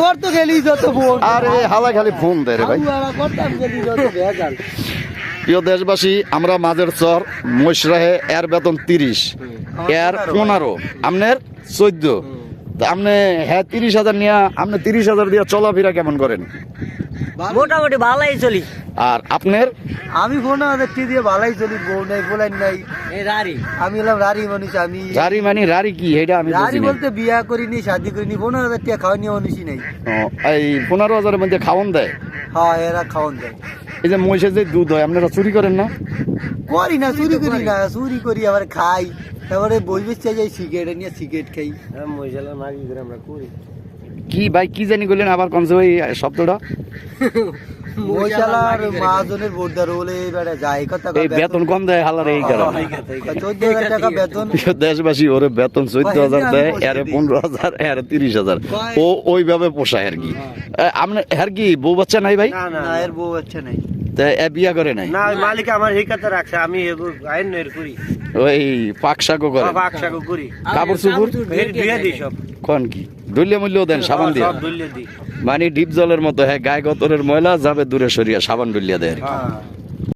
কর তো গেলি যত ফোন আরে হালা খালি ফোন দেয় রে ভাই। করতাম গেলি যত ভেজাল। প্রিয় দেশবাসী, আমরা মাঝের চর মশরাহে এর বেতন 30, এর 15, আপনার 14। তা আপনি হ্যাঁ 30,000 নিয়ে আপনি 30,000 দিয়ে চলাফেরা কেমন করেন? মোটামুটি ভালোই চলি। আর আপনার? আমি ফোন দিয়ে ভালাই চলি, বউ নাই বলাই নাই। এই রারি আমি এলাম রারি মানুষ। আমি রারি মানে রারি কি এটা আমি রারি বুঝি না। বলতে বিয়া করিনি, শাদি করিনি, 15,000 টাকা খাওয়া নিয়ে মানুষই নাই। ও, এই 15,000-এর মধ্যে খাওয়ান দেয়? হ্যাঁ, এরা খাওয়ান দেয়। এই যে মহিষের যে দুধ হয় আপনারা চুরি করেন না? করি না, চুরি করি না, চুরি করি আবার খাই। তারপরে বই বেচতে যাই, সিগারেট নিয়ে সিগারেট খাই। আমরা করি কি ভাই কি জানি বললেন আবার কোন ওই শব্দটা? মহিষালার মহাজনের বোর্ডার বলে বেড়া যায় কথা। এই বেতন কম দেয় হালার এই কারণে। 14,000 টাকা বেতন। দেশবাসী ওরে বেতন 14,000 দেয়, এর 15,000, এর 30,000। ও ওইভাবে পোষায় আর কি। আপনার আর কি বউ বাচ্চা নাই ভাই? না, এর বউ বাচ্চা নাই। তা এ বিয়া করে নাই? না, মালিক আমার এই কথা রাখছে, আমি আইন নয় করি। ওই পাকশাকও করে? বাক্সাগো করি, কাপড় চুপুর ধুয়ে দিই সব। কোন কি দলীয় মূল্য দেন সাবান দিয়ে? সব ধুয়ে দিই। মানে ডিপ জলের মতো, হ্যাঁ গায়ে গতরের ময়লা যাবে দূরে সরিয়া সাবান ডুলিয়া দেয় আর কি। হ্যাঁ।